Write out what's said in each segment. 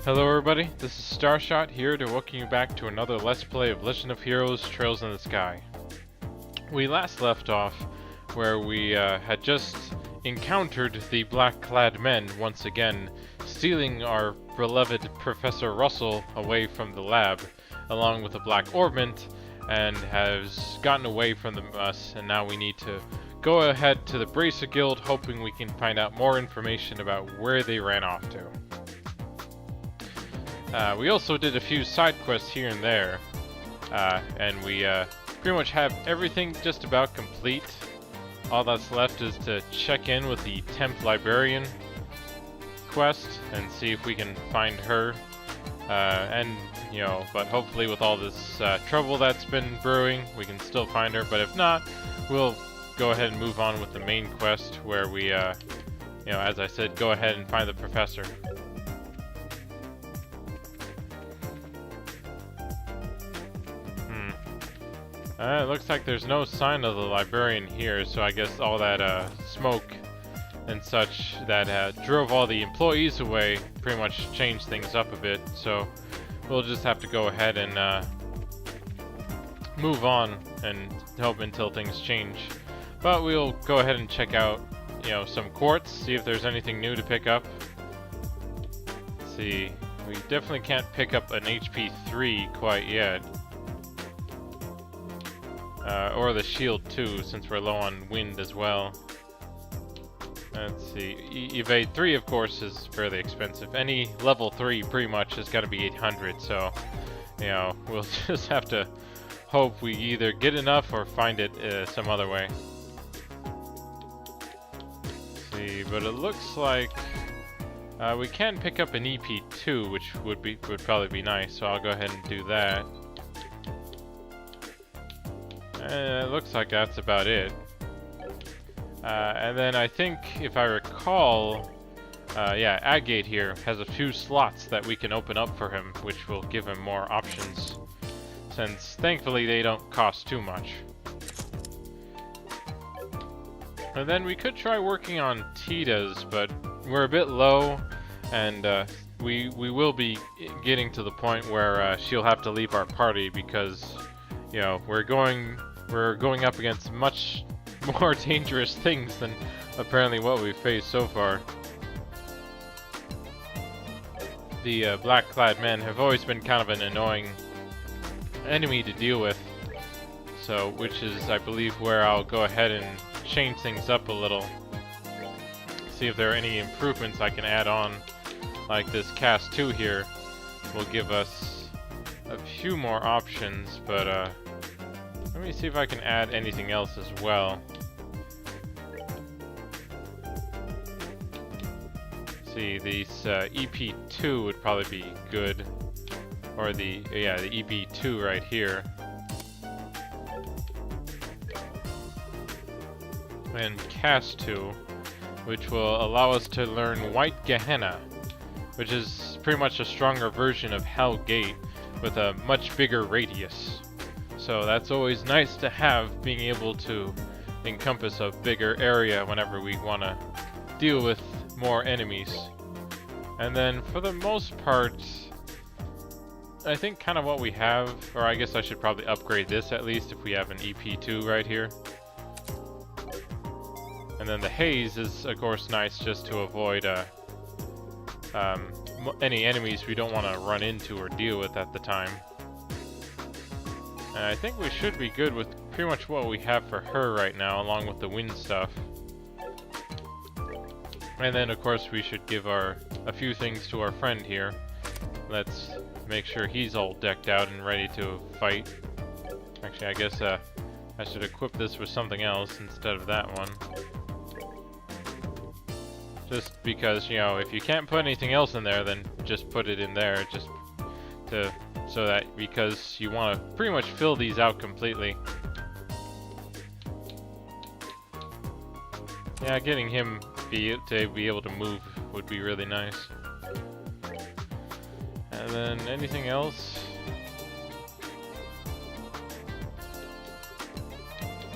Hello everybody, this is Starshot here to welcome you back to another Let's Play of Legend of Heroes Trails in the Sky. We last left off where we had just encountered the black-clad men once again, stealing our beloved Professor Russell away from the lab, along with the Black Orbment, and has gotten away from us, and now we need to go ahead to the Bracer Guild, hoping we can find out more information about where they ran off to. We also did a few side quests here and there, and we pretty much have everything just about complete. All that's left is to check in with the 10th Librarian quest and see if we can find her. But hopefully with all this trouble that's been brewing, we can still find her. But if not, we'll go ahead and move on with the main quest where we, as I said, go ahead and find the professor. It looks like there's no sign of the librarian here, so I guess all that smoke and such that drove all the employees away pretty much changed things up a bit. So we'll just have to go ahead and move on and hope until things change. But we'll go ahead and check out, some quartz, see if there's anything new to pick up. Let's see, we definitely can't pick up an HP 3 quite yet. Or the shield too, since we're low on wind as well. Let's see, evade 3 of course is fairly expensive. Any level 3 pretty much is gotta be 800, so we'll just have to hope we either get enough or find it some other way. Let's see, but it looks like we can pick up an EP2, which would probably be nice, so I'll go ahead and do that. It looks like that's about it. And then I think, if I recall, Agate here has a few slots that we can open up for him, which will give him more options, since thankfully they don't cost too much. And then we could try working on Tita's, but we're a bit low, and we will be getting to the point where she'll have to leave our party because, we're going up against much more dangerous things than apparently what we've faced so far. The black-clad men have always been kind of an annoying enemy to deal with, so which is, I believe, where I'll go ahead and change things up a little. See if there are any improvements I can add on, like this cast 2 here will give us a few more options, but let me see if I can add anything else as well. See, these EP2 would probably be good, or the EP2 right here. And Cast 2, which will allow us to learn White Gehenna, which is pretty much a stronger version of Hell Gate with a much bigger radius. So that's always nice to have, being able to encompass a bigger area whenever we want to deal with more enemies. And then for the most part, I think kind of what we have, or I guess I should probably upgrade this at least if we have an EP2 right here. And then the haze is of course nice just to avoid any enemies we don't want to run into or deal with at the time. And I think we should be good with pretty much what we have for her right now, along with the wind stuff. And then of course we should give a few things to our friend here. Let's make sure he's all decked out and ready to fight. Actually, I guess I should equip this with something else instead of that one. Just because, if you can't put anything else in there, then just put it in there, just so that, because you want to pretty much fill these out completely. Yeah, getting him to be able to move would be really nice. And then anything else?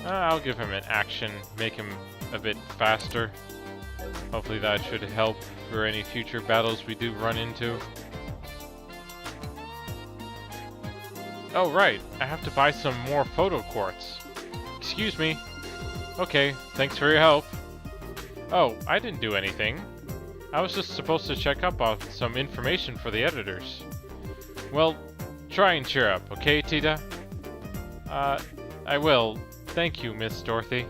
I'll give him an action, make him a bit faster. Hopefully that should help for any future battles we do run into. Oh, right. I have to buy some more photo quartz. Excuse me. Okay, thanks for your help. Oh, I didn't do anything. I was just supposed to check up on some information for the editors. Well, try and cheer up, okay, Tita? I will. Thank you, Miss Dorothy.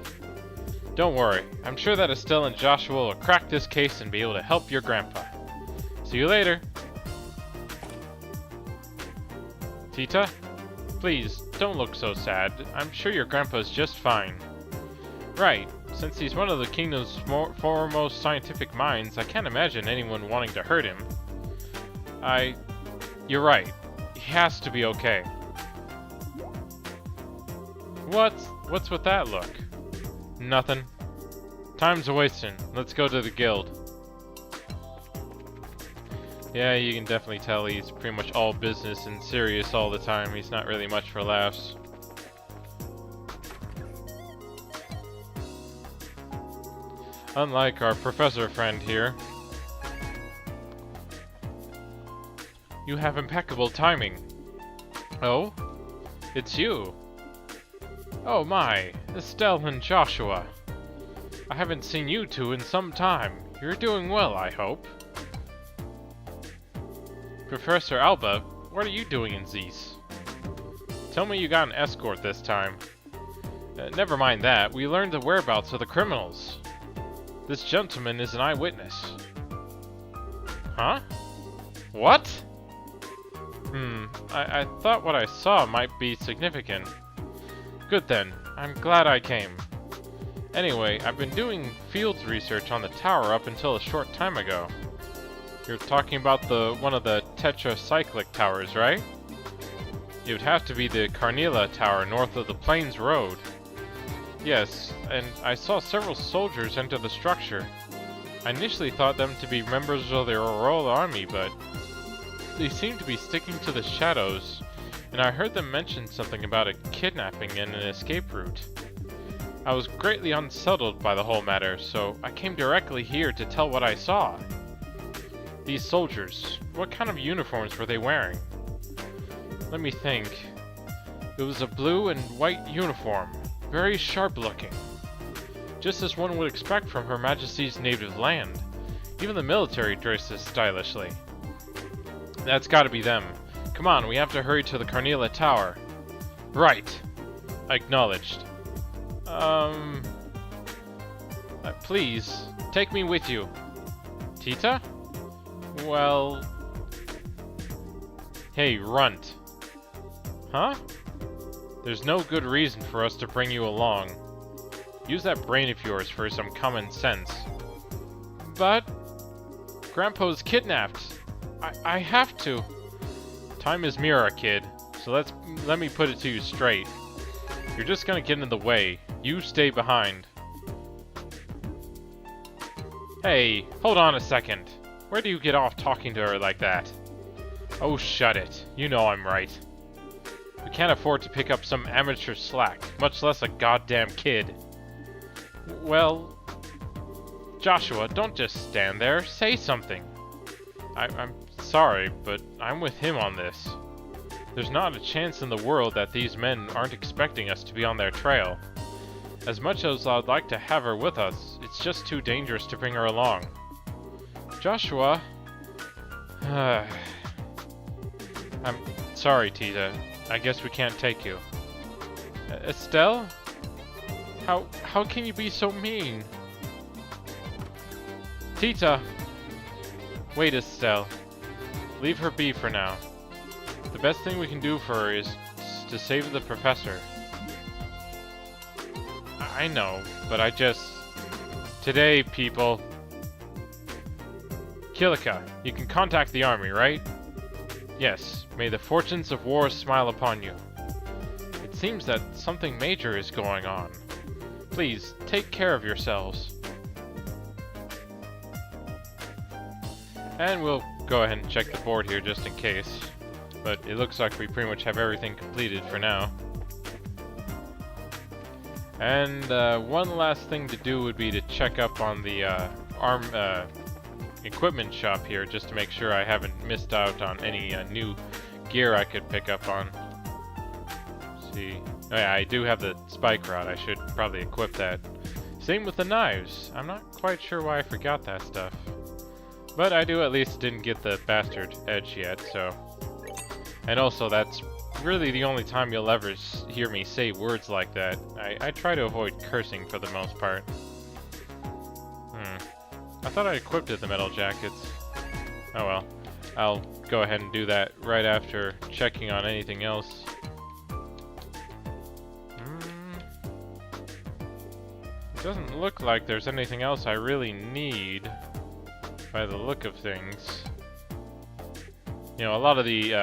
Don't worry. I'm sure that Estelle and Joshua will crack this case and be able to help your grandpa. See you later. Tita? Please, don't look so sad. I'm sure your grandpa's just fine. Right. Since he's one of the kingdom's foremost scientific minds, I can't imagine anyone wanting to hurt him. You're right. He has to be okay. What's with that look? Nothing. Time's a-wasting. Let's go to the guild. Yeah, you can definitely tell he's pretty much all business and serious all the time. He's not really much for laughs. Unlike our professor friend here. You have impeccable timing. Oh? It's you. Oh my, Estelle and Joshua. I haven't seen you two in some time. You're doing well, I hope. Professor Alba, what are you doing in Zeus? Tell me you got an escort this time. Never mind that, we learned the whereabouts of the criminals. This gentleman is an eyewitness. Huh? What? I thought what I saw might be significant. Good then, I'm glad I came. Anyway, I've been doing field research on the tower up until a short time ago. You're talking about one of the tetracyclic towers, right? It would have to be the Carnila Tower north of the Plains Road. Yes, and I saw several soldiers enter the structure. I initially thought them to be members of the Royal Army, but they seem to be sticking to the shadows, and I heard them mention something about a kidnapping and an escape route. I was greatly unsettled by the whole matter, so I came directly here to tell what I saw. These soldiers, what kind of uniforms were they wearing? Let me think. It was a blue and white uniform, very sharp looking. Just as one would expect from Her Majesty's native land. Even the military dresses stylishly. That's gotta be them. Come on, we have to hurry to the Carnila Tower. Right. Acknowledged. Please, take me with you. Tita? Well... Hey, Runt. Huh? There's no good reason for us to bring you along. Use that brain of yours for some common sense. But... Grandpa's kidnapped. I have to. Time is mirror, kid. So let me put it to you straight. You're just gonna get in the way. You stay behind. Hey, hold on a second. Where do you get off talking to her like that? Oh, shut it. You know I'm right. We can't afford to pick up some amateur slack, much less a goddamn kid. Well... Joshua, don't just stand there. Say something. I'm sorry, but I'm with him on this. There's not a chance in the world that these men aren't expecting us to be on their trail. As much as I'd like to have her with us, it's just too dangerous to bring her along. Joshua... I'm sorry, Tita. I guess we can't take you. Estelle? How can you be so mean? Tita! Wait, Estelle. Leave her be for now. The best thing we can do for her is to save the professor. I know, but I just... Today, people... Kilika, you can contact the army, right? Yes, may the fortunes of war smile upon you. It seems that something major is going on. Please, take care of yourselves. And we'll go ahead and check the board here just in case. But it looks like we pretty much have everything completed for now. And one last thing to do would be to check up on the equipment shop here, just to make sure I haven't missed out on any new gear I could pick up on. see. Oh yeah, I do have the spike rod. I should probably equip that. Same with the knives. I'm not quite sure why I forgot that stuff. But I do at least didn't get the bastard edge yet, so... And also, that's really the only time you'll ever hear me say words like that. I try to avoid cursing for the most part. I thought I equipped the metal jackets. Oh well. I'll go ahead and do that right after checking on anything else. Doesn't look like there's anything else I really need by the look of things. You know, a lot of the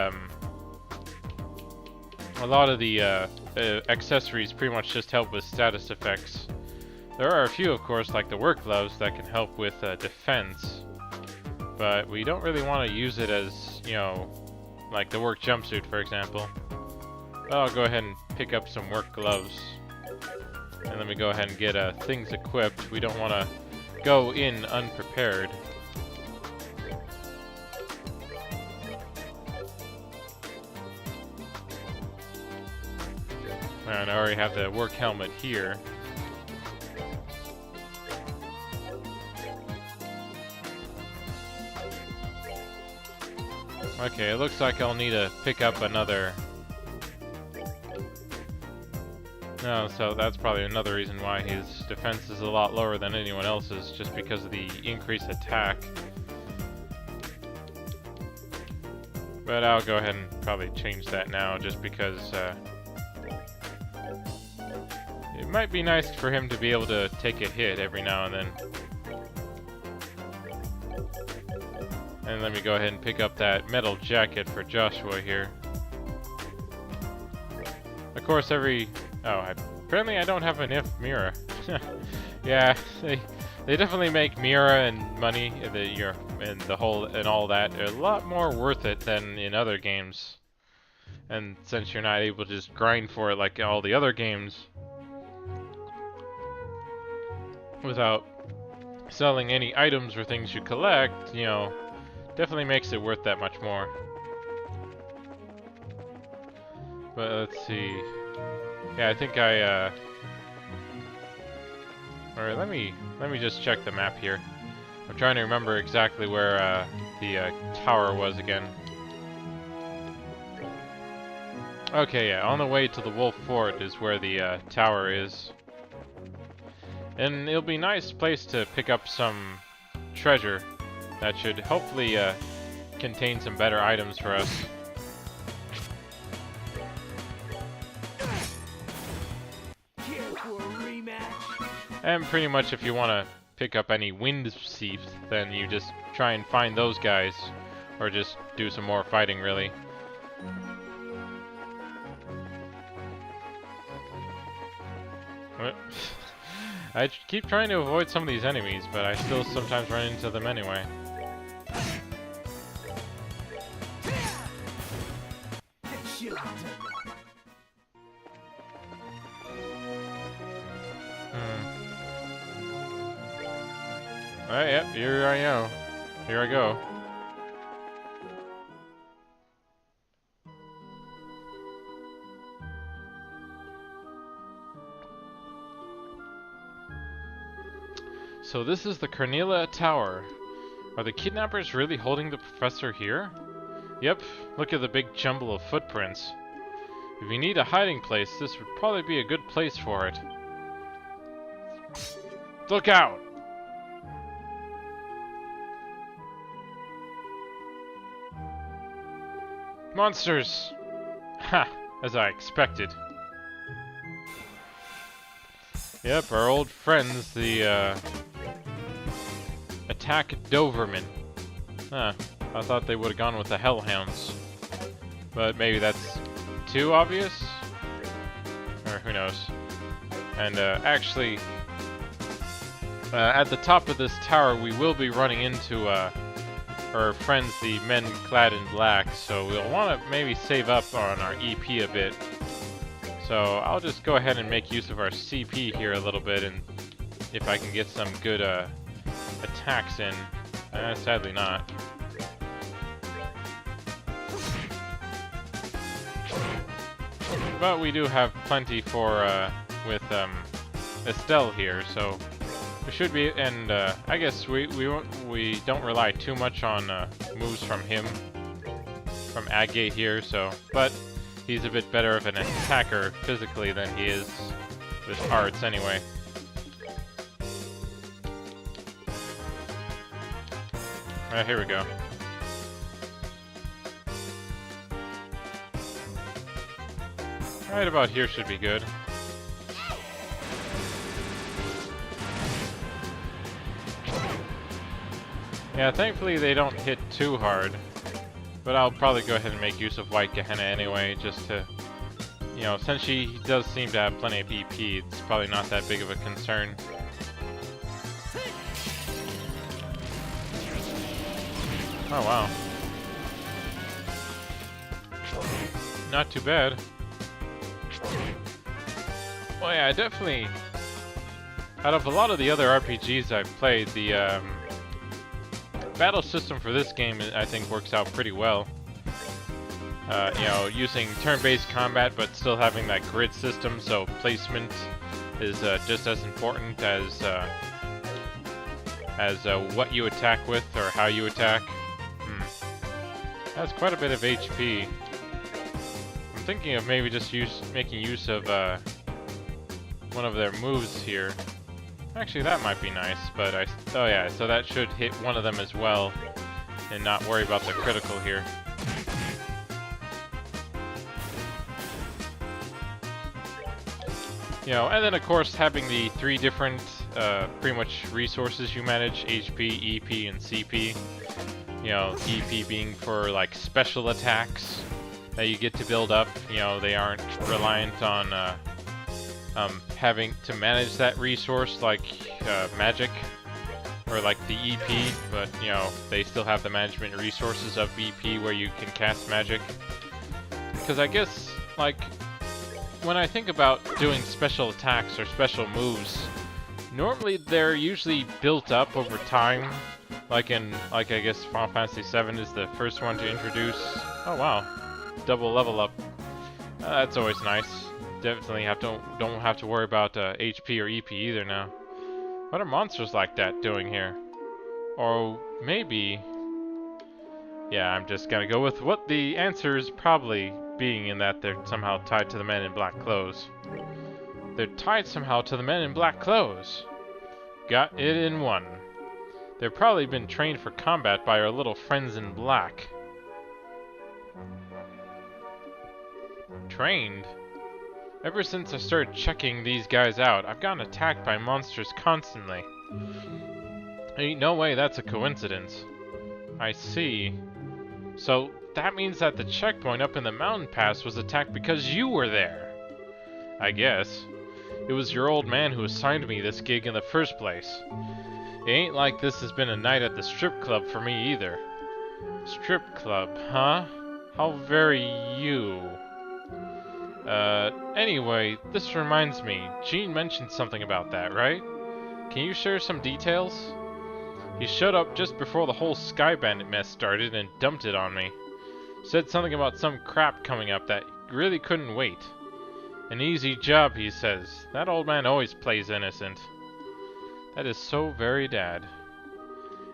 accessories pretty much just help with status effects. There are a few, of course, like the work gloves that can help with defense, but we don't really want to use it as, you know, like the work jumpsuit, for example. I'll go ahead and pick up some work gloves. And let me go ahead and get things equipped. We don't want to go in unprepared. And I already have the work helmet here. Okay, it looks like I'll need to pick up another... No, so that's probably another reason why his defense is a lot lower than anyone else's, just because of the increased attack. But I'll go ahead and probably change that now, just because it might be nice for him to be able to take a hit every now and then. And let me go ahead and pick up that metal jacket for Joshua here. Of course, apparently I don't have enough Mira. Yeah, they definitely make Mira and money and all that a lot more worth it than in other games. And since you're not able to just grind for it like all the other games without selling any items or things you collect, you know, definitely makes it worth that much more. But let's see. Yeah, I think Alright, let me just check the map here. I'm trying to remember exactly where the tower was again. Okay, yeah, on the way to the Wolf Fort is where the tower is. And it'll be a nice place to pick up some treasure that should hopefully contain some better items for us. And pretty much if you want to pick up any wind seeds, then you just try and find those guys, or just do some more fighting, really. I keep trying to avoid some of these enemies, but I still sometimes run into them anyway. Alright, yep, here I go. Here I go. So this is the Cornelia Tower. Are the kidnappers really holding the professor here? Yep, look at the big jumble of footprints. If you need a hiding place, this would probably be a good place for it. Look out! Monsters! Ha! As I expected. Yep, our old friends, the, Attack Doberman. Huh. I thought they would have gone with the Hellhounds. But maybe that's too obvious? Or who knows. And, actually, at the top of this tower, we will be running into, our friends, the men clad in black, so we'll want to maybe save up on our EP a bit. So I'll just go ahead and make use of our CP here a little bit, and if I can get some good attacks in. Sadly not. But we do have plenty for, with, Estelle here, so we should be, and, I guess we don't rely too much on, moves from him, from Agate here, so, but he's a bit better of an attacker physically than he is with arts anyway. Alright, here we go. Right about here should be good. Yeah, thankfully they don't hit too hard. But I'll probably go ahead and make use of White Gehenna anyway, just to, you know, since she does seem to have plenty of EP, it's probably not that big of a concern. Oh wow. Not too bad. Well, yeah, definitely. Out of a lot of the other RPGs I've played, the battle system for this game, I think, works out pretty well. You know, using turn-based combat, but still having that grid system, so placement is just as important as what you attack with or how you attack. That's quite a bit of HP. I'm thinking of maybe just making use of one of their moves here. Actually, that might be nice, but oh yeah, so that should hit one of them as well, and not worry about the critical here. You know, and then of course having the 3 different, pretty much resources you manage, HP, EP, and CP. You know, EP being for like special attacks that you get to build up. You know, they aren't reliant on having to manage that resource like magic or like the EP, but you know, they still have the management resources of EP where you can cast magic. Because I guess, like, when I think about doing special attacks or special moves, normally they're usually built up over time. Like I guess Final Fantasy VII is the first one to introduce. Oh wow, double level up. That's always nice. Definitely don't have to worry about HP or EP either now. What are monsters like that doing here? Or maybe... Yeah, I'm just gonna go with what the answer is probably being, in that they're somehow tied to the men in black clothes. They're tied somehow to the men in black clothes. Got it in one. They've probably been trained for combat by our little friends in black. Trained? Ever since I started checking these guys out, I've gotten attacked by monsters constantly. Ain't no way that's a coincidence. I see. So, that means that the checkpoint up in the mountain pass was attacked because you were there. I guess. It was your old man who assigned me this gig in the first place. It ain't like this has been a night at the strip club for me either. Strip club, huh? How very you. Anyway, this reminds me, Gene mentioned something about that, right? Can you share some details? He showed up just before the whole Sky Bandit mess started and dumped it on me. Said something about some crap coming up that really couldn't wait. An easy job, he says. That old man always plays innocent. That is so very Dad.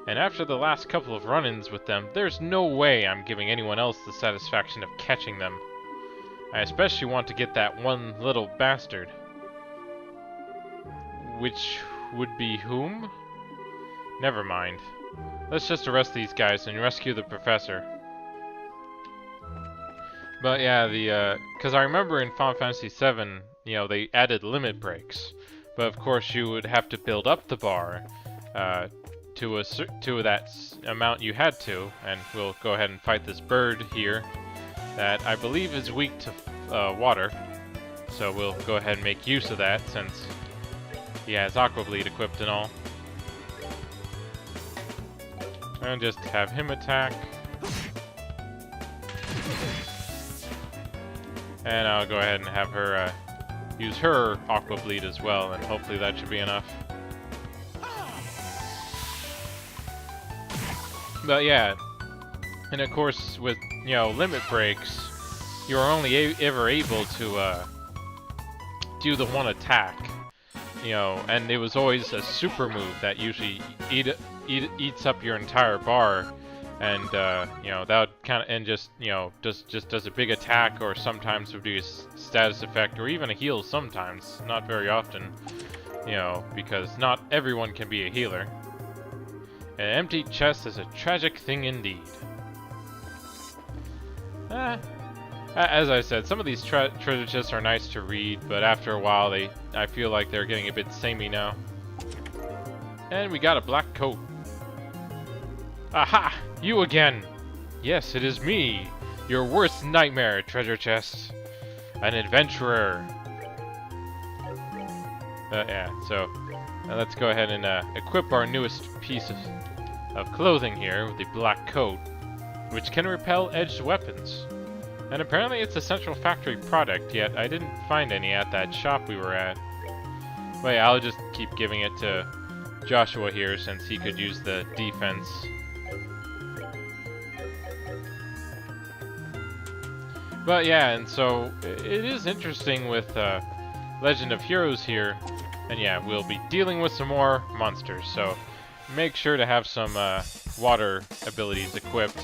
And after the last couple of run-ins with them, there's no way I'm giving anyone else the satisfaction of catching them. I especially want to get that one little bastard. Which would be whom? Never mind. Let's just arrest these guys and rescue the professor. But yeah, because I remember in Final Fantasy VII, you know, they added limit breaks. But of course you would have to build up the bar to that amount you had to, and we'll go ahead and fight this bird here that I believe is weak to water. So we'll go ahead and make use of that since he has Aqua Bleed equipped and all. And just have him attack. And I'll go ahead and have her use her Aqua Bleed as well, and hopefully that should be enough. But yeah, and of course with, you know, limit breaks, you were only ever able to do the one attack, you know, and it was always a super move that usually eats up your entire bar, and you know, that would kind of, and just, you know, just does a big attack, or sometimes would do a status effect, or even a heal sometimes, not very often, you know, because not everyone can be a healer. An empty chest is a tragic thing indeed. As I said, some of these treasure chests are nice to read, but after a while I feel like they're getting a bit samey now. And we got a black coat. Aha! You again! Yes, it is me, your worst nightmare, treasure chest. An adventurer. Yeah, so let's go ahead and equip our newest piece of clothing here with the black coat, which can repel edged weapons. And apparently it's a Central Factory product, yet I didn't find any at that shop we were at. But yeah, I'll just keep giving it to Joshua here since he could use the defense. But yeah, and so it is interesting with Legend of Heroes here. And yeah, we'll be dealing with some more monsters, so make sure to have some water abilities equipped,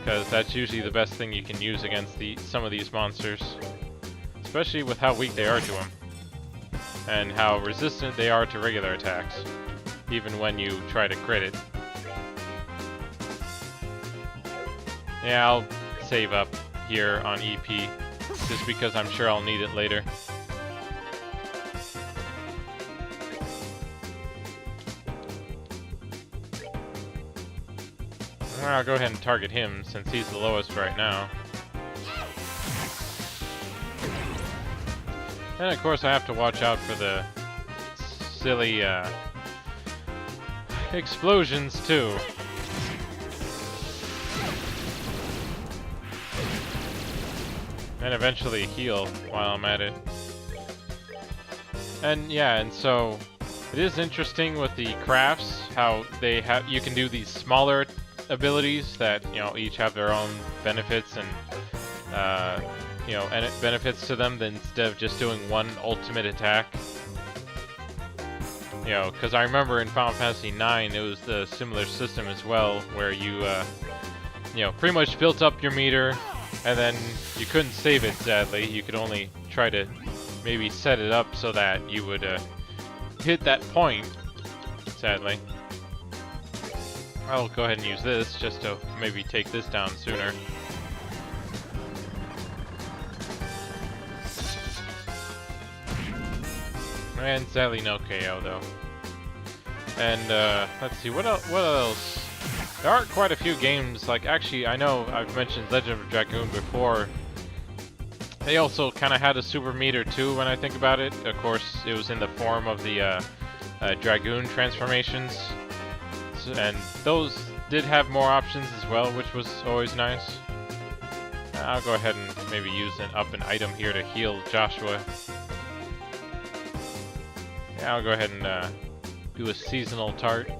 because that's usually the best thing you can use against some of these monsters, especially with how weak they are to them, and how resistant they are to regular attacks, even when you try to crit it. Yeah, I'll save up here on EP, just because I'm sure I'll need it later. I'll go ahead and target him, since he's the lowest right now. And of course I have to watch out for the silly explosions too. And eventually heal while I'm at it. And yeah, and so it is interesting with the crafts, how they have, you can do these smaller abilities that, you know, each have their own benefits and you know, and it benefits to them than instead of just doing one ultimate attack. You know, because I remember in Final Fantasy IX it was the similar system as well, where you you know, pretty much built up your meter and then you couldn't save it, sadly. You could only try to maybe set it up so that you would hit that point, sadly. I'll go ahead and use this just to maybe take this down sooner. And sadly no KO though. And let's see, what else? There are quite a few games, like actually I know I've mentioned Legend of Dragoon before. They also kind of had a super meter too when I think about it. Of course it was in the form of the Dragoon transformations. And those did have more options as well, which was always nice. I'll go ahead and maybe use an item here to heal Joshua. Yeah, I'll go ahead and do a seasonal tart.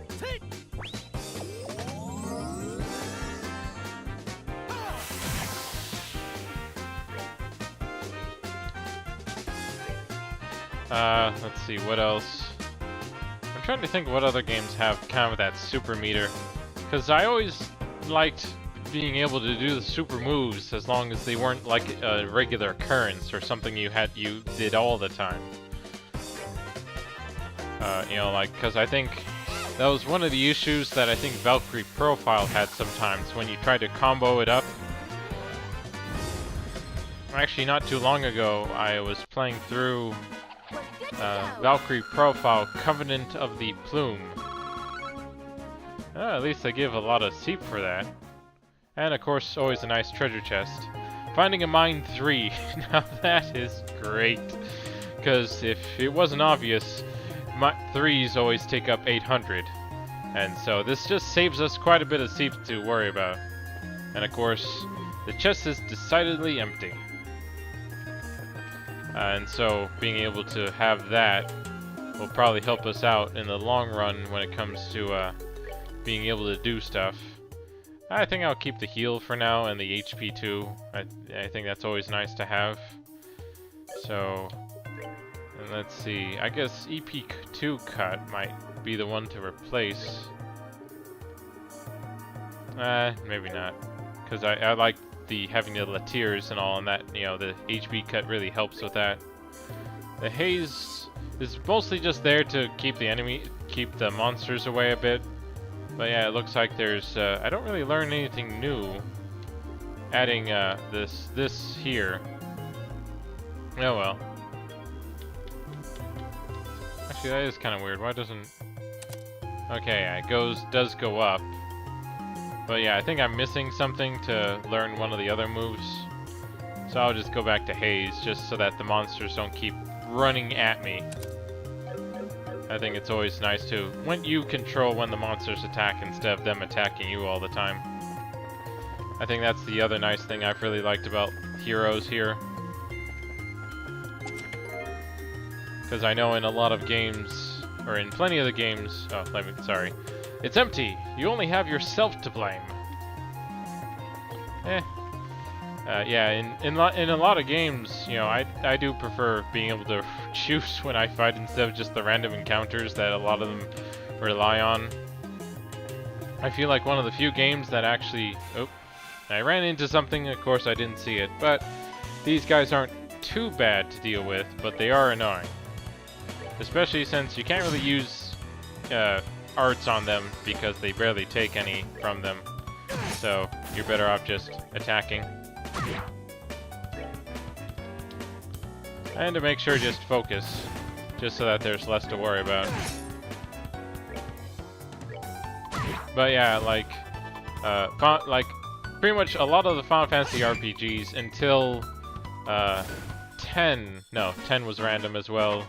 Let's see, what else? I'm trying to think what other games have kind of that super meter, because I always liked being able to do the super moves as long as they weren't like a regular occurrence or something you did all the time. You know, like, because I think that was one of the issues that I think Valkyrie Profile had sometimes when you tried to combo it up. Actually, not too long ago, I was playing through Valkyrie Profile Covenant of the Plume. At least they give a lot of seep for that. And of course, always a nice treasure chest. Finding a Mine 3. Now that is great. Because if it wasn't obvious, 3s always take up 800. And so this just saves us quite a bit of seep to worry about. And of course, the chest is decidedly empty. And so being able to have that will probably help us out in the long run when it comes to being able to do stuff. I think I'll keep the heal for now and the HP too. I think that's always nice to have. So, and let's see. I guess EP2 cut might be the one to replace. Maybe not, because I like the having the latiers and all, and that, you know, the HP cut really helps with that. The haze is mostly just there to keep the monsters away a bit. But yeah, it looks like there's, I don't really learn anything new adding this here. Oh well. Actually, that is kind of weird. Why doesn't... Okay, it does go up. But yeah, I think I'm missing something to learn one of the other moves. So I'll just go back to haze, just so that the monsters don't keep running at me. I think it's always nice to, when you control when the monsters attack instead of them attacking you all the time. I think that's the other nice thing I've really liked about heroes here. Because I know in a lot of games, or in plenty of the games, sorry. It's empty! You only have yourself to blame. Yeah, in a lot of games, you know, I do prefer being able to choose when I fight instead of just the random encounters that a lot of them rely on. I feel like one of the few games that actually... Oh, I ran into something, of course I didn't see it, but these guys aren't too bad to deal with, but they are annoying. Especially since you can't really use arts on them because they barely take any from them. So you're better off just attacking. And to make sure, just focus, just so that there's less to worry about. But yeah, like pretty much a lot of the Final Fantasy RPGs until 10 was random as well.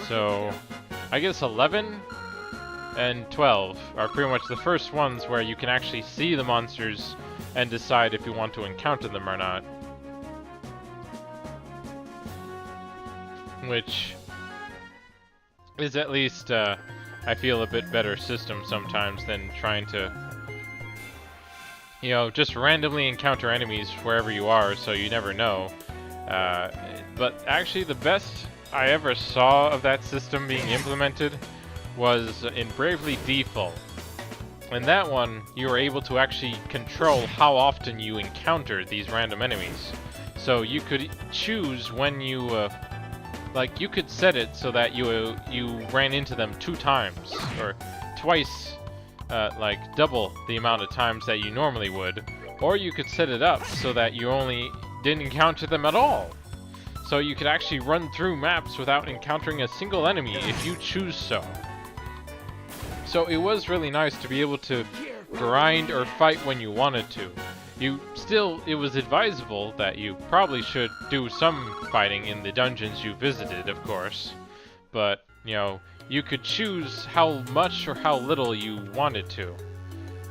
So I guess 11 and 12 are pretty much the first ones where you can actually see the monsters and decide if you want to encounter them or not. Which is at least, I feel, a bit better system sometimes than trying to, you know, just randomly encounter enemies wherever you are, so you never know. But actually the best I ever saw of that system being implemented was in Bravely Default. In that one, you were able to actually control how often you encounter these random enemies. So you could choose when you, like, you could set it so that you ran into them 2 times, or twice, like double the amount of times that you normally would, or you could set it up so that you only didn't encounter them at all. So you could actually run through maps without encountering a single enemy if you choose so. So it was really nice to be able to grind or fight when you wanted to. It was advisable that you probably should do some fighting in the dungeons you visited, of course. But, you know, you could choose how much or how little you wanted to.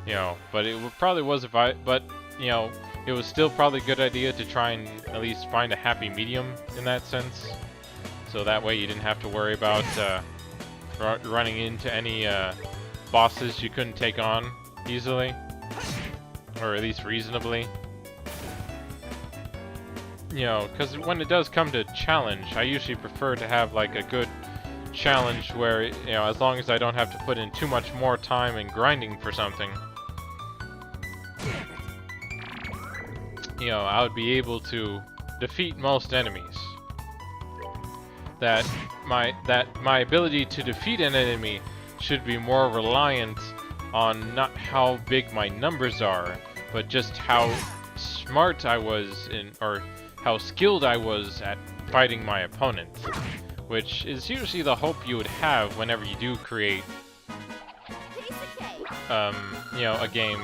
You know, but it probably was you know, it was still probably a good idea to try and at least find a happy medium in that sense. So that way you didn't have to worry about running into any bosses you couldn't take on easily, or at least reasonably. You know, because when it does come to challenge, I usually prefer to have like a good challenge where, you know, as long as I don't have to put in too much more time in grinding for something, you know, I would be able to defeat most enemies. That my ability to defeat an enemy should be more reliant on not how big my numbers are, but just how smart I was or how skilled I was at fighting my opponent, which is usually the hope you would have whenever you do create, you know, a game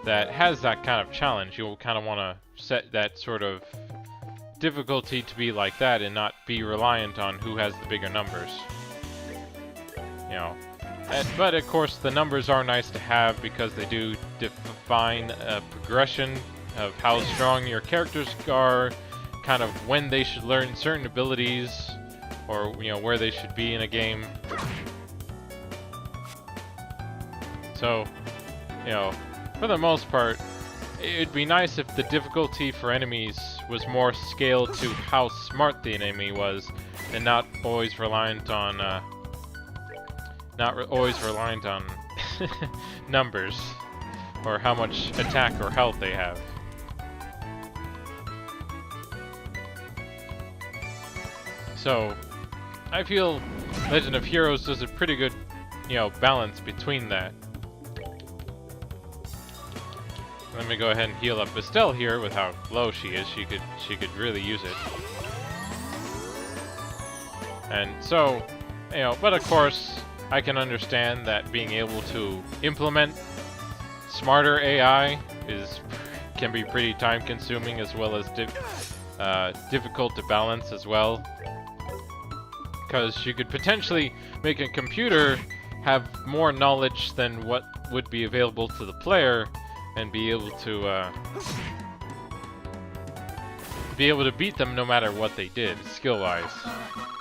that has that kind of challenge. You'll kind of want to set that sort of difficulty to be like that and not be reliant on who has the bigger numbers. You know, but of course the numbers are nice to have because they do define a progression of how strong your characters are, kind of when they should learn certain abilities, or, you know, where they should be in a game. So, you know, for the most part, it'd be nice if the difficulty for enemies was more scaled to how smart the enemy was, and not always reliant on numbers or how much attack or health they have. So, I feel Legend of Heroes does a pretty good, balance between that. Let me go ahead and heal up Estelle here with how low she is. She could really use it. And so, but of course, I can understand that being able to implement smarter AI can be pretty time-consuming, as well as difficult to balance as well. Because you could potentially make a computer have more knowledge than what would be available to the player, and be able to beat them no matter what they did, skill-wise.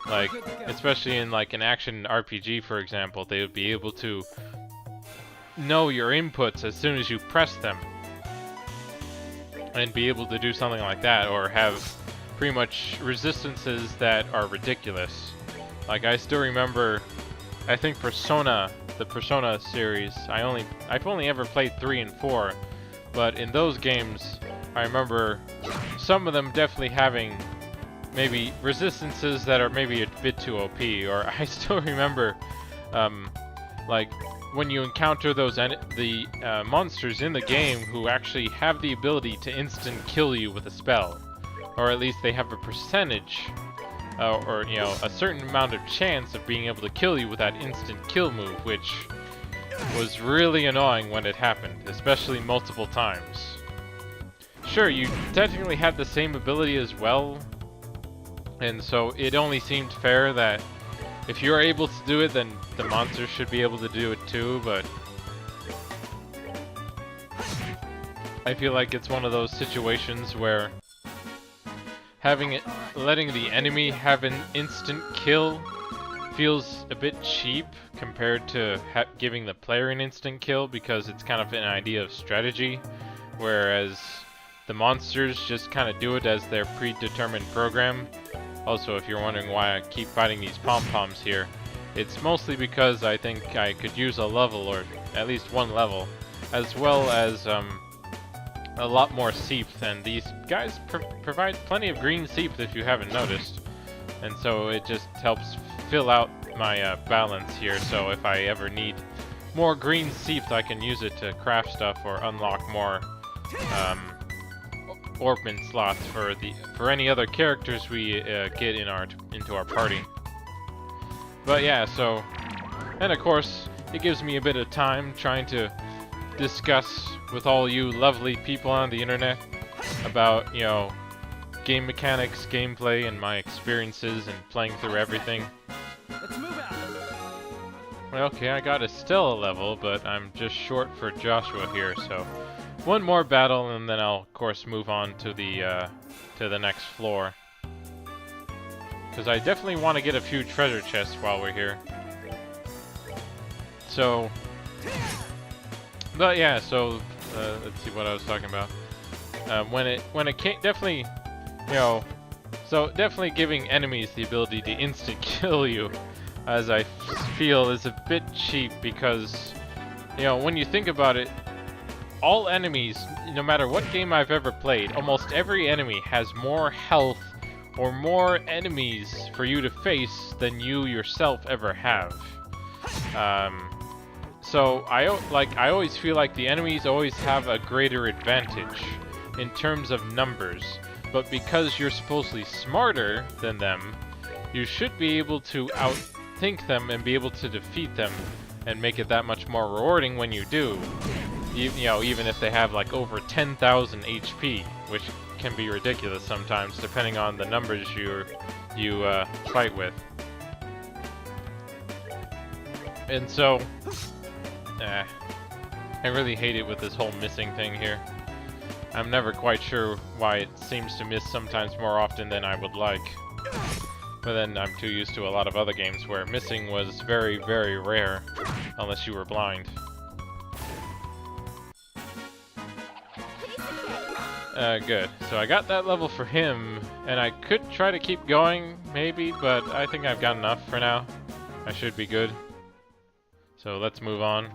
Like, especially in like an action RPG, for example, they would be able to know your inputs as soon as you press them, and be able to do something like that, or have pretty much resistances that are ridiculous. Like, I still remember, I think the Persona series, I've only ever played 3 and 4, but in those games, I remember some of them definitely having maybe resistances that are maybe a bit too OP, or I still remember, like, when you encounter those monsters in the game who actually have the ability to instant kill you with a spell, or at least they have a percentage, or a certain amount of chance of being able to kill you with that instant kill move, which was really annoying when it happened, especially multiple times. Sure, you technically had the same ability as well, and so it only seemed fair that if you're able to do it, then the monsters should be able to do it too, but I feel like it's one of those situations where letting the enemy have an instant kill feels a bit cheap compared to giving the player an instant kill, because it's kind of an idea of strategy, whereas the monsters just kind of do it as their predetermined program. Also, if you're wondering why I keep fighting these pom-poms here, it's mostly because I think I could use a level, or at least one level, as well as a lot more seep, and these guys provide plenty of green seep if you haven't noticed, and so it just helps fill out my balance here. So if I ever need more green seep, I can use it to craft stuff or unlock more orbment slots for any other characters we get into our party. But yeah, so, and of course it gives me a bit of time trying to discuss with all you lovely people on the internet about, game mechanics, gameplay, and my experiences and playing through everything. Let's move out. Okay, I got Estelle level, but I'm just short for Joshua here, so one more battle and then I'll of course move on to the next floor. Because I definitely want to get a few treasure chests while we're here. So, but yeah, so let's see what I was talking about. When it came, definitely, so definitely giving enemies the ability to instant kill you, as I feel, is a bit cheap, because when you think about it, all enemies, no matter what game I've ever played, almost every enemy has more health or more enemies for you to face than you yourself ever have. So I always feel like the enemies always have a greater advantage in terms of numbers, but because you're supposedly smarter than them, you should be able to outthink them and be able to defeat them and make it that much more rewarding when you do. Even if they have like over 10,000 HP, which can be ridiculous sometimes depending on the numbers you fight with. And so, I really hate it with this whole missing thing here. I'm never quite sure why it seems to miss sometimes more often than I would like. But then I'm too used to a lot of other games where missing was very, very rare, unless you were blind. Good. So I got that level for him, and I could try to keep going, maybe, but I think I've got enough for now. I should be good. So let's move on.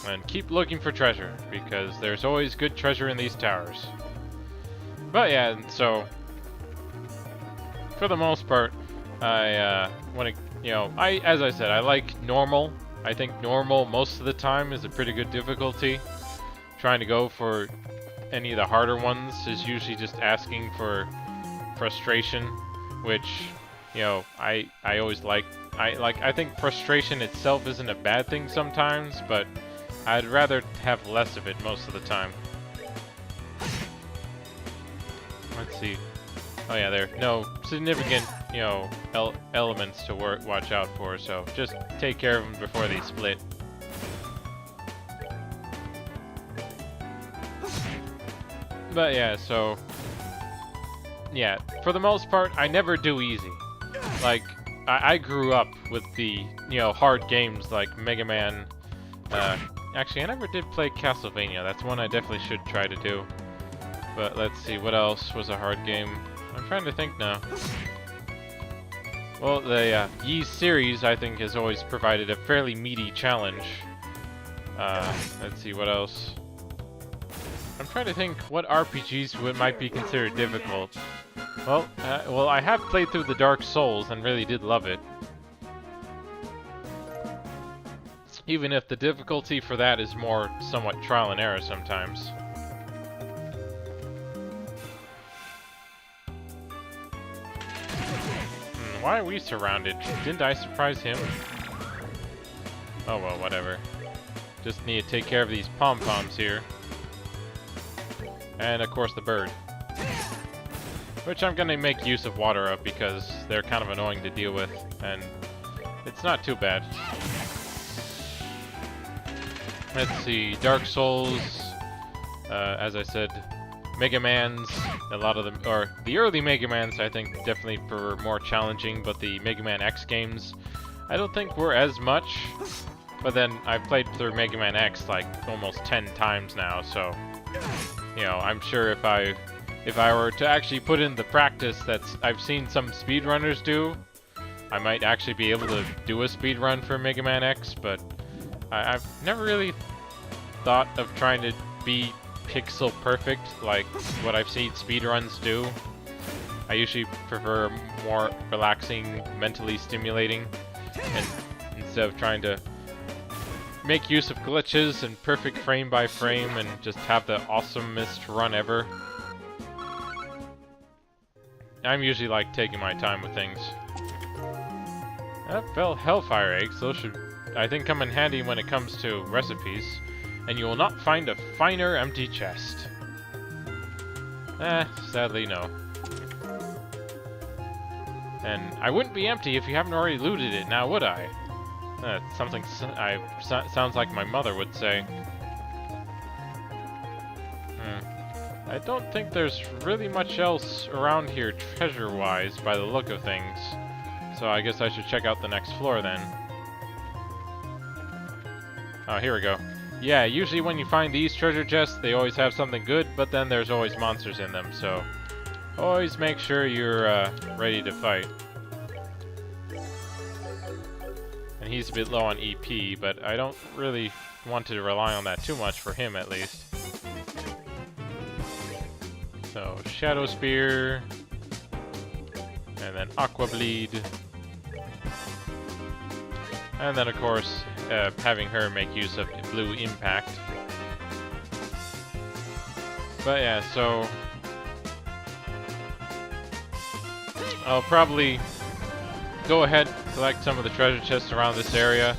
And keep looking for treasure, because there's always good treasure in these towers. But yeah, so for the most part, I want to, you know, as I said, I like normal. I think normal most of the time is a pretty good difficulty. Trying to go for any of the harder ones is usually just asking for frustration, which, you know, I always like. I think frustration itself isn't a bad thing sometimes, but I'd rather have less of it most of the time. Let's see. Oh yeah, there are no significant, you know, elements to watch out for, so just take care of them before they split. But yeah, so yeah, for the most part, I never do easy. Like, I grew up with the, you know, hard games like Mega Man. Actually, I never did play Castlevania. That's one I definitely should try to do. But let's see, what else was a hard game? I'm trying to think now. Well, the Yi series, I think, has always provided a fairly meaty challenge. Let's see, what else? I'm trying to think what RPGs might be considered difficult. Well, I have played through the Dark Souls and really did love it. Even if the difficulty for that is more somewhat trial and error sometimes. Why are we surrounded? Didn't I surprise him? Oh well, whatever. Just need to take care of these pom-poms here. And of course the bird. Which I'm gonna make use of water of because they're kind of annoying to deal with, and it's not too bad. Let's see, Dark Souls, as I said, Mega Mans, a lot of them, or the early Mega Mans I think definitely were more challenging, but the Mega Man X games I don't think were as much. But then I've played through Mega Man X like almost 10 times now, so you know, I'm sure if I were to actually put in the practice that I've seen some speedrunners do, I might actually be able to do a speedrun for Mega Man X, but I've never really thought of trying to be pixel perfect like what I've seen speedruns do. I usually prefer more relaxing, mentally stimulating, and instead of trying to make use of glitches and perfect frame by frame and just have the awesomest run ever. I'm usually like taking my time with things. Well, Hellfire eggs, those should, I think, come in handy when it comes to recipes. And you will not find a finer empty chest. Sadly no. And I wouldn't be empty if you haven't already looted it, now would I? Something sounds like my mother would say. I don't think there's really much else around here treasure-wise by the look of things. So I guess I should check out the next floor then. Oh, here we go. Yeah, usually when you find these treasure chests, they always have something good, but then there's always monsters in them, so always make sure you're ready to fight. And he's a bit low on EP, but I don't really want to rely on that too much for him, at least. So, Shadow Spear, and then Aqua Bleed, and then of course having her make use of Blue Impact. But yeah, so I'll probably go ahead, collect some of the treasure chests around this area,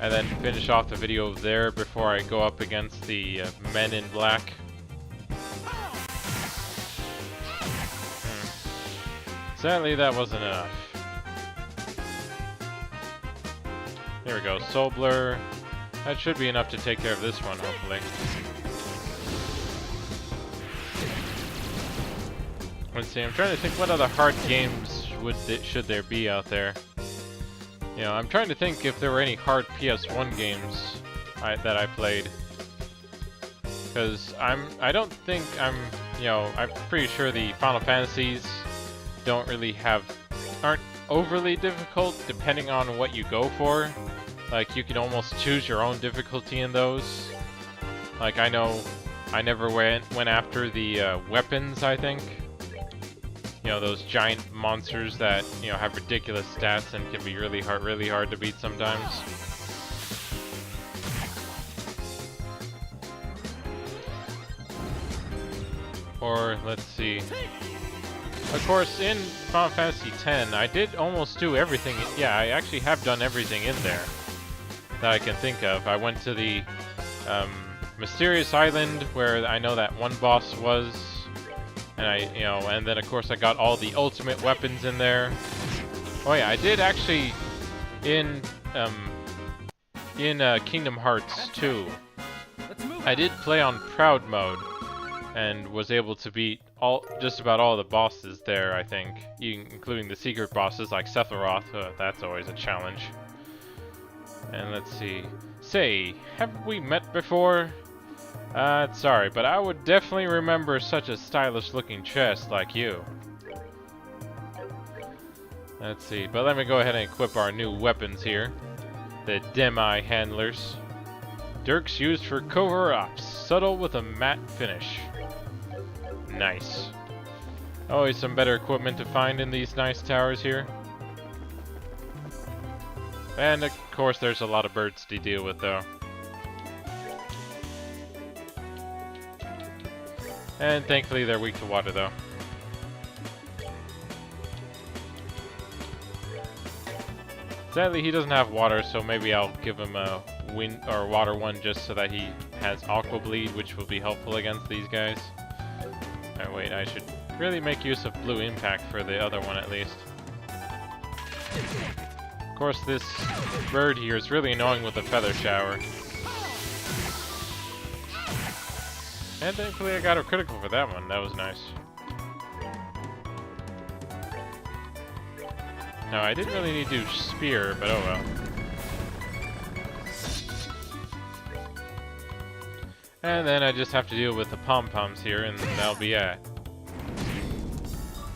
and then finish off the video there before I go up against the men in black. Sadly, that wasn't enough. Here we go, Soul Blur. That should be enough to take care of this one, hopefully. Let's see, I'm trying to think what other hard games should there be out there. You know, I'm trying to think if there were any hard PS1 games that I played. Because I don't think I'm pretty sure the Final Fantasies don't really aren't overly difficult depending on what you go for. Like, you can almost choose your own difficulty in those. Like, I know I never went after the weapons, I think. You know, those giant monsters that, have ridiculous stats and can be really hard to beat sometimes. Or, let's see. Of course, in Final Fantasy X, I did almost do everything. Yeah, I actually have done everything in there that I can think of. I went to the Mysterious Island where I know that one boss was, and and then of course I got all the ultimate weapons in there. Oh yeah, I did actually in Kingdom Hearts 2. I did play on Proud mode and was able to beat just about all the bosses there, I think, including the secret bosses like Sephiroth. That's always a challenge. And let's see. Say, have we met before? Sorry, but I would definitely remember such a stylish-looking chest like you. Let's see, but let me go ahead and equip our new weapons here. The Demi Handlers. Dirks used for covert ops, subtle with a matte finish. Nice. Always some better equipment to find in these nice towers here. And of course there's a lot of birds to deal with though. And thankfully they're weak to water though. Sadly he doesn't have water, so maybe I'll give him a wind or water one just so that he has Aqua Bleed, which will be helpful against these guys. Alright, wait, I should really make use of Blue Impact for the other one at least. Of course, this bird here is really annoying with the Feather Shower. And thankfully I got a critical for that one, that was nice. No, I didn't really need to do Spear, but oh well. And then I just have to deal with the pom-poms here, and that'll be it.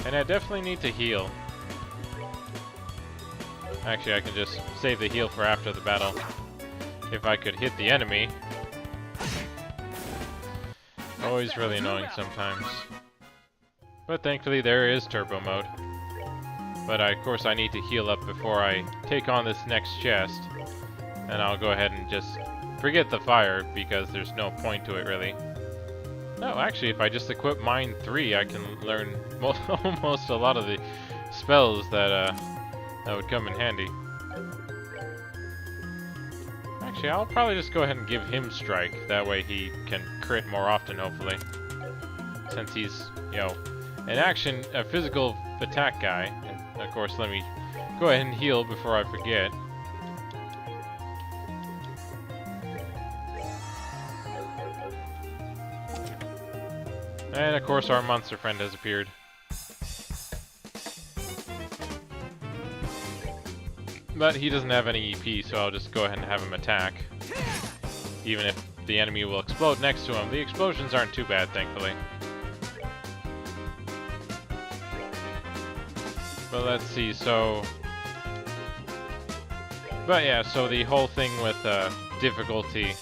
And I definitely need to heal. Actually, I can just save the heal for after the battle. If I could hit the enemy. Always really annoying sometimes. But thankfully there is Turbo Mode. But of course I need to heal up before I take on this next chest. And I'll go ahead and just forget the fire, because there's no point to it really. No, actually if I just equip Mind 3, I can learn almost a lot of the spells that would come in handy. Actually, I'll probably just go ahead and give him Strike. That way he can crit more often, hopefully. Since he's, a physical attack guy. And of course, let me go ahead and heal before I forget. And of course, our monster friend has appeared. But he doesn't have any EP, so I'll just go ahead and have him attack. Even if the enemy will explode next to him. The explosions aren't too bad, thankfully. But let's see, so... But yeah, so the whole thing with difficulty,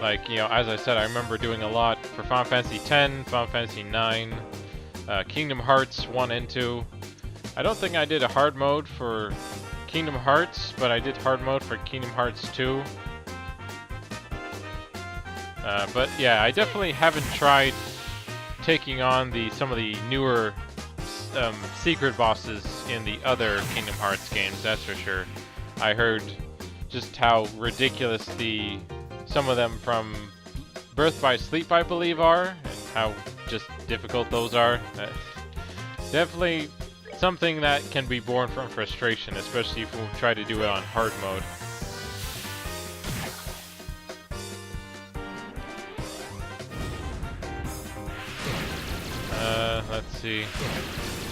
like, as I said, I remember doing a lot for Final Fantasy X, Final Fantasy IX, Kingdom Hearts 1 and 2. I don't think I did a hard mode for Kingdom Hearts, but I did hard mode for Kingdom Hearts 2. But yeah, I definitely haven't tried taking on some of the newer secret bosses in the other Kingdom Hearts games, that's for sure. I heard just how ridiculous some of them from Birth by Sleep, I believe, are, and how just difficult those are. Definitely something that can be born from frustration, especially if we try to do it on hard mode. Let's see.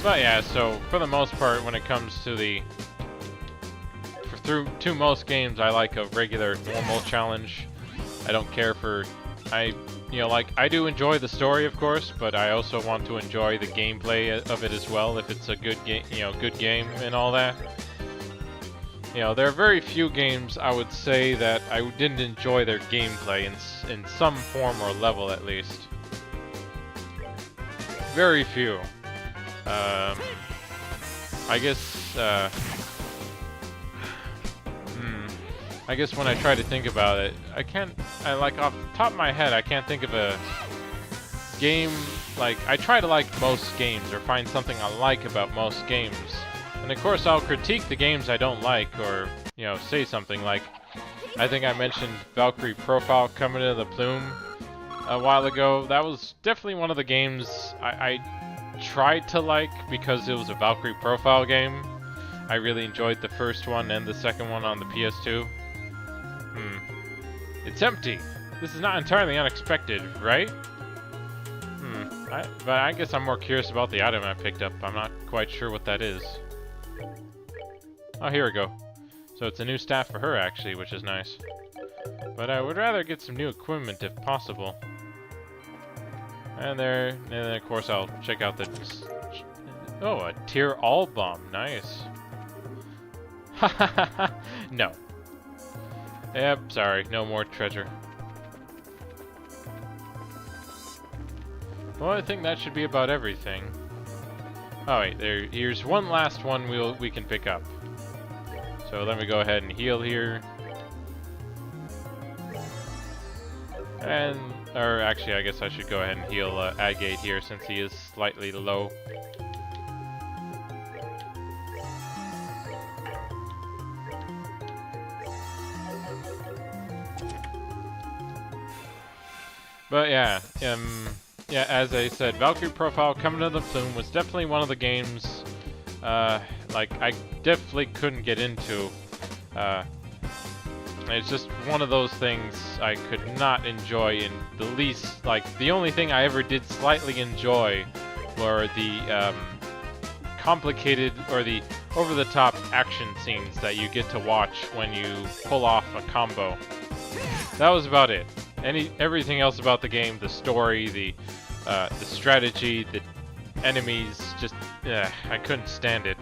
But yeah, so for the most part, when it comes to through most games, I like a regular normal challenge. I don't care for you know, like, I do enjoy the story, of course, but I also want to enjoy the gameplay of it as well, if it's a good game, you know, good game and all that. You know, there are very few games I would say that I didn't enjoy their gameplay in some form or level, at least. Very few. I guess, I guess when I try to think about it, like, off the top of my head, I can't think of a game, like, I try to like most games, or find something I like about most games. And of course, I'll critique the games I don't like, or, you know, say something like, I think I mentioned Valkyrie Profile coming to the Plume a while ago. That was definitely one of the games I tried to like because it was a Valkyrie Profile game. I really enjoyed the first one and the second one on the PS2. It's empty. This is not entirely unexpected, right? But I guess I'm more curious about the item I picked up. I'm not quite sure what that is. Oh, here we go. So it's a new staff for her, actually, which is nice. But I would rather get some new equipment if possible. And then of course I'll check out the... Oh, a tier all bomb. Nice. No. Yep, sorry. No more treasure. Well, I think that should be about everything. Oh wait, here's one last one we can pick up. So let me go ahead and heal here. Or actually, I guess I should go ahead and heal Agate here since he is slightly low. But yeah, as I said, Valkyrie Profile coming to the Plume was definitely one of the games, like, I definitely couldn't get into. It's just one of those things I could not enjoy in the least. Like, the only thing I ever did slightly enjoy were the complicated or the over-the-top action scenes that you get to watch when you pull off a combo. That was about it. Everything else about the game, the story, the strategy, the enemies, just, I couldn't stand it.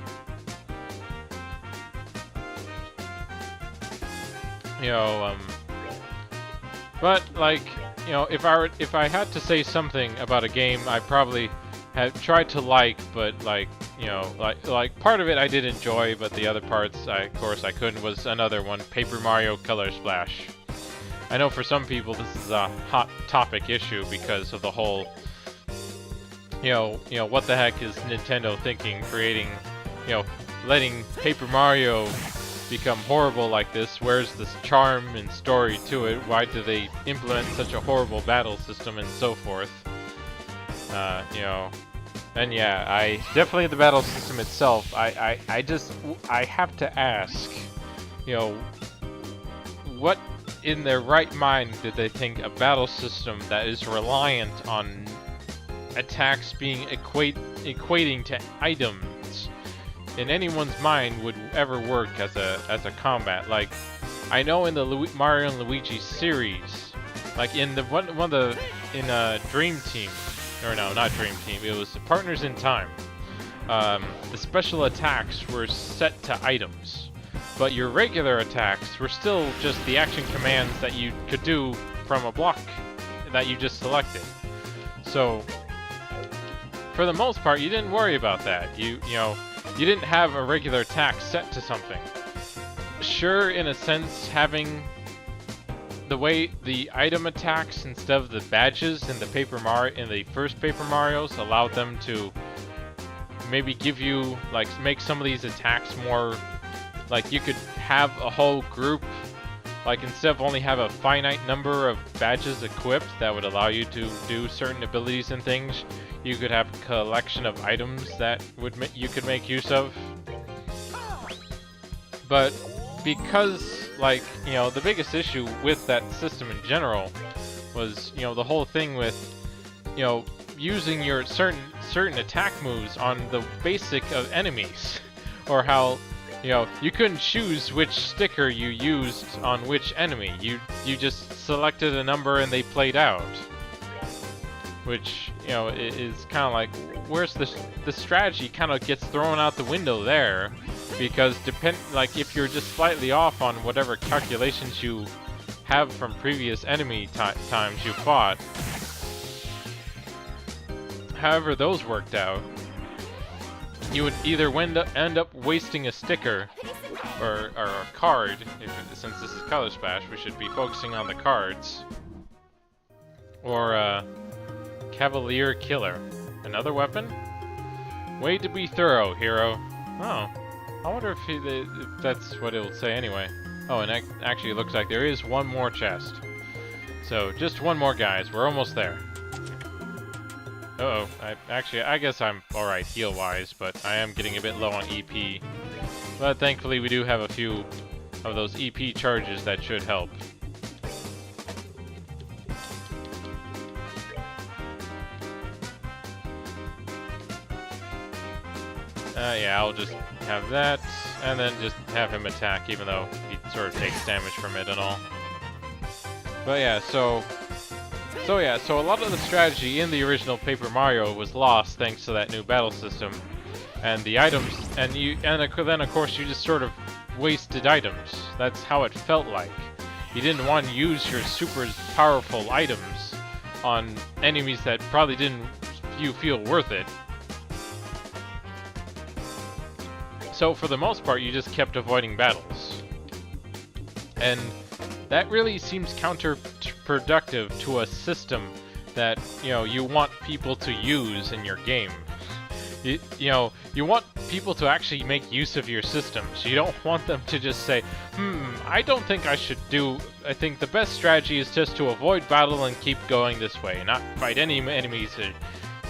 You know, but like, you know, if I had to say something about a game I probably had tried to like, but like, you know, like part of it I did enjoy, but the other parts, of course I couldn't, was another one, Paper Mario Color Splash. I know for some people this is a hot topic issue because of the whole, you know, what the heck is Nintendo thinking, creating, you know, letting Paper Mario become horrible like this? Where's this charm and story to it? Why do they implement such a horrible battle system and so forth? You know, and yeah, definitely the battle system itself, I have to ask, you know, what in their right mind did they think a battle system that is reliant on attacks being equating to items in anyone's mind would ever work as a combat? Like, I know in the Mario and Luigi series, like in the Dream Team, or no, not Dream Team, it was Partners in Time. The special attacks were set to items, but your regular attacks were still just the action commands that you could do from a block that you just selected. So, for the most part, you didn't worry about that. You know, you didn't have a regular attack set to something. Sure, in a sense, having the way the item attacks instead of the badges in the first Paper Marios allowed them to maybe give you, like, make some of these attacks more, like, you could have a whole group, like, instead of only have a finite number of badges equipped that would allow you to do certain abilities and things, you could have a collection of items that you could make use of. But because, like, you know, the biggest issue with that system in general was, you know, the whole thing with, you know, using your certain attack moves on the basic of enemies, or how, You know, you couldn't choose which sticker you used on which enemy. You just selected a number and they played out. Which, you know, is kind of like, where's the strategy kind of gets thrown out the window there, because like if you're just slightly off on whatever calculations you have from previous enemy times you fought, however those worked out, you would either end up wasting a sticker or a card. Since this is Color Splash, we should be focusing on the cards. Or Cavalier Killer. Another weapon? Way to be thorough, hero. Oh. I wonder if that's what it'll say anyway. Oh, and actually it looks like there is one more chest. So, just one more, guys. We're almost there. Uh-oh. I guess I'm alright heal-wise, but I am getting a bit low on EP. But thankfully we do have a few of those EP charges that should help. Yeah, I'll just have that, and then just have him attack, even though he sort of takes damage from it and all. But yeah, so a lot of the strategy in the original Paper Mario was lost thanks to that new battle system, and the items, and then of course you just sort of wasted items. That's how it felt like. You didn't want to use your super powerful items on enemies that probably didn't feel worth it. So for the most part, you just kept avoiding battles. And that really seems counterproductive to a system that, you know, you want people to use in your game. You know, you want people to actually make use of your systems. You don't want them to just say, I don't think I should I think the best strategy is just to avoid battle and keep going this way, not fight any enemies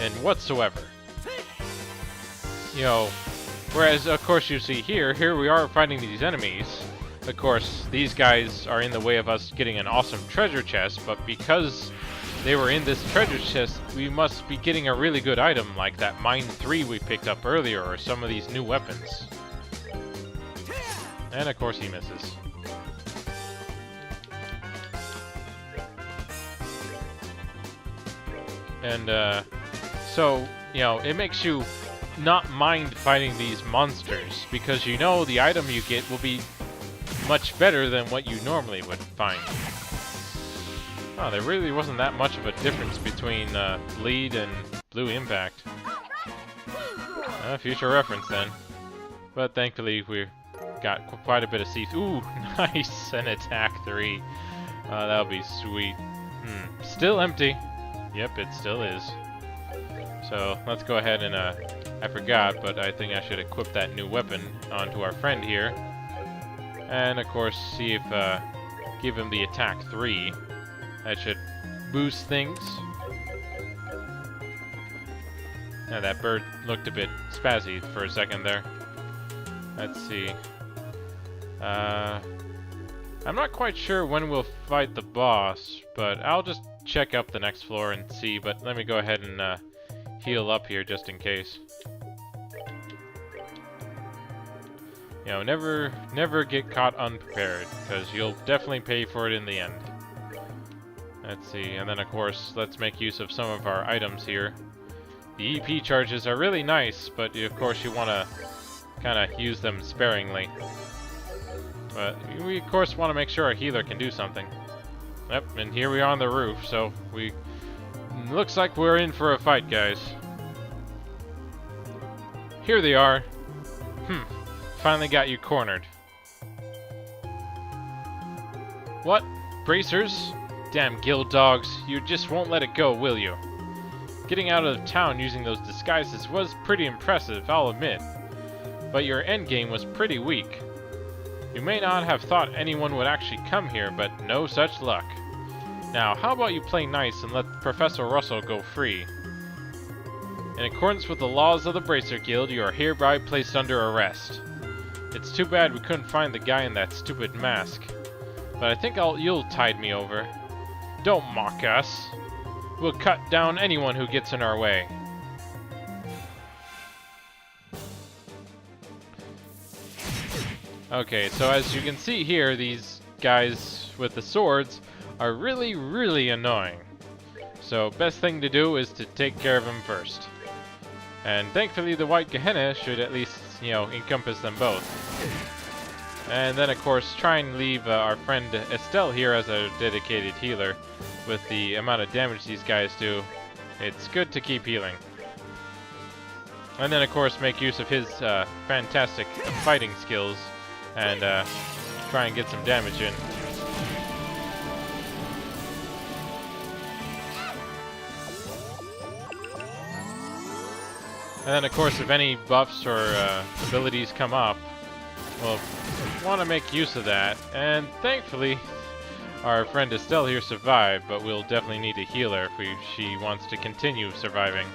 and whatsoever. You know, whereas, of course, you see here we are fighting these enemies. Of course, these guys are in the way of us getting an awesome treasure chest, but because they were in this treasure chest, we must be getting a really good item, like that Mine 3 we picked up earlier, or some of these new weapons. And, of course, he misses. And, so, you know, it makes you not mind fighting these monsters, because you know the item you get will be much better than what you normally would find. Oh, there really wasn't that much of a difference between Bleed and Blue Impact. Future reference then. But thankfully we got quite a bit of Ooh, nice! An attack 3. That'll be sweet. Still empty. Yep, it still is. So let's go ahead and I forgot, but I think I should equip that new weapon onto our friend here. And of course, see if, give him the attack 3. That should boost things. Now that bird looked a bit spazzy for a second there. Let's see. I'm not quite sure when we'll fight the boss, but I'll just check up the next floor and see, but let me go ahead and, heal up here just in case. You know, never get caught unprepared, because you'll definitely pay for it in the end. Let's see, and then of course, let's make use of some of our items here. The EP charges are really nice, but of course you want to kind of use them sparingly. But we of course want to make sure our healer can do something. Yep, and here we are on the roof, so looks like we're in for a fight, guys. Here they are. Finally got you cornered. What? Bracers? Damn guild dogs, you just won't let it go, will you? Getting out of town using those disguises was pretty impressive, I'll admit. But your endgame was pretty weak. You may not have thought anyone would actually come here, but no such luck. Now, how about you play nice and let Professor Russell go free? In accordance with the laws of the Bracer Guild, you are hereby placed under arrest. It's too bad we couldn't find the guy in that stupid mask. But I think you'll tide me over. Don't mock us. We'll cut down anyone who gets in our way. Okay, so as you can see here, these guys with the swords are really, really annoying. So best thing to do is to take care of them first. And thankfully the White Gehenna should at least, you know, encompass them both. And then of course try and leave our friend Estelle here as a dedicated healer. With the amount of damage these guys do, it's good to keep healing. And then of course make use of his fantastic fighting skills and try and get some damage in. And then of course if any buffs or abilities come up, we'll want to make use of that. And thankfully our friend Estelle here survived, but we'll definitely need a healer if she wants to continue surviving.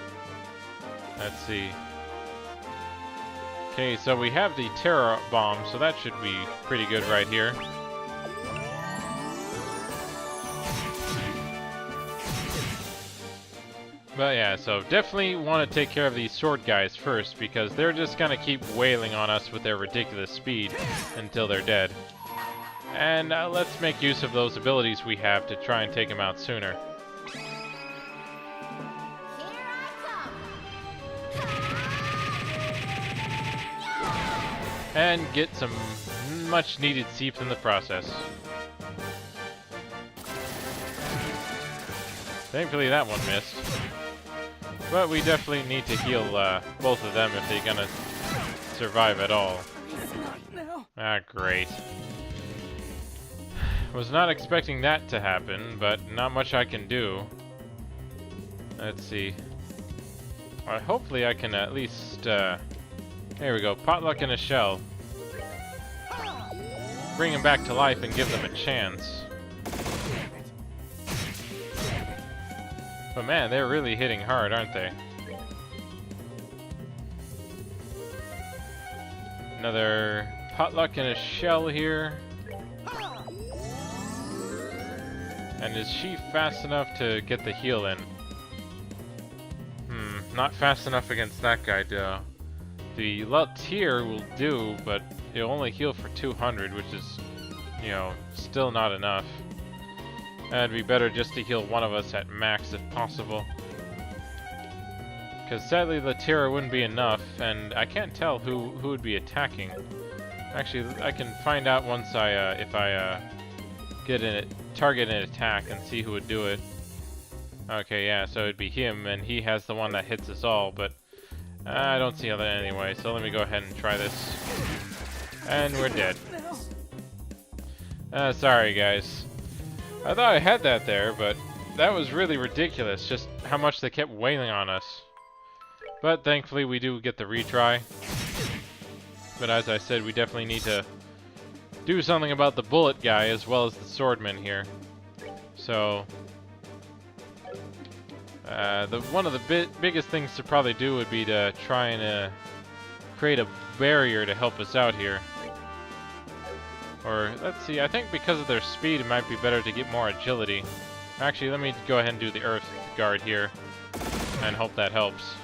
Let's see. Okay, so we have the Terror Bomb, so that should be pretty good right here. But yeah, so definitely want to take care of these sword guys first, because they're just gonna keep wailing on us with their ridiculous speed until they're dead. And let's make use of those abilities we have to try and take them out sooner. And get some much needed seeps in the process. Thankfully that one missed. But we definitely need to heal both of them if they're gonna survive at all. Ah, great. Was not expecting that to happen, but not much I can do. Let's see. Well, hopefully I can at least, there we go, potluck in a shell. Bring them back to life and give them a chance. But man, they're really hitting hard, aren't they? Another potluck in a shell here. And is she fast enough to get the heal in? Not fast enough against that guy, though. The Lutier will do, but it'll only heal for 200, which is, you know, still not enough. It'd be better just to heal one of us at max if possible. Because sadly Lutier wouldn't be enough, and I can't tell who would be attacking. Actually, I can find out once if I get in it, target an attack and see who would do it. Okay, yeah, so it'd be him, and he has the one that hits us all, but I don't see that anyway, so let me go ahead and try this. And we're dead. Sorry guys. I thought I had that there, but that was really ridiculous, just how much they kept wailing on us. But thankfully we do get the retry. But as I said, we definitely need to do something about the bullet guy as well as the swordman here. So one of the biggest things to probably do would be to try and create a barrier to help us out here. Or, let's see, I think because of their speed it might be better to get more agility. Actually, let me go ahead and do the Earth Guard here and hope that helps.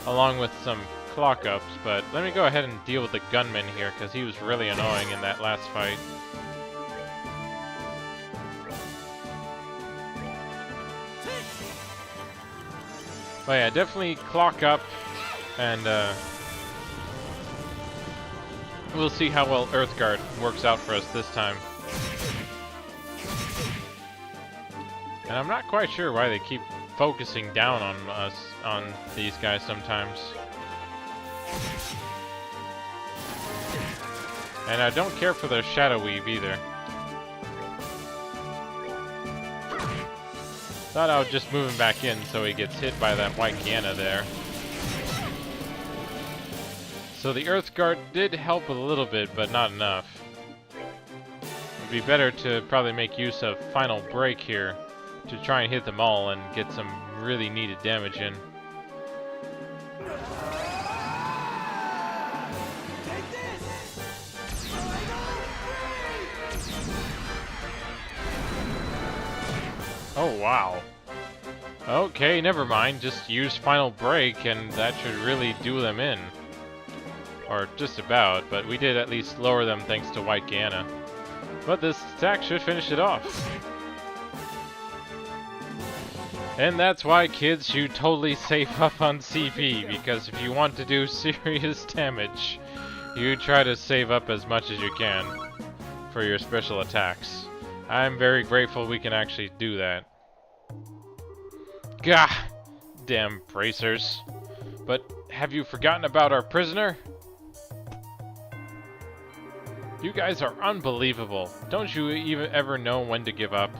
Along with some clock ups, but let me go ahead and deal with the gunman here because he was really annoying in that last fight. But yeah, definitely clock up, and we'll see how well Earthguard works out for us this time. And I'm not quite sure why they keep focusing down on us, on these guys sometimes. And I don't care for their Shadow Weave either. Thought I would just move him back in so he gets hit by that white Kiana there. So the Earth Guard did help a little bit, but not enough. It'd be better to probably make use of Final Break here to try and hit them all and get some really needed damage in. Oh, wow. Okay, never mind. Just use Final Break and that should really do them in. Or just about, but we did at least lower them thanks to White Guyana. But this attack should finish it off. And that's why, kids, you totally save up on CP, because if you want to do serious damage, you try to save up as much as you can for your special attacks. I'm very grateful we can actually do that. Gah! Damn bracers. But have you forgotten about our prisoner? You guys are unbelievable. Don't you even ever know when to give up?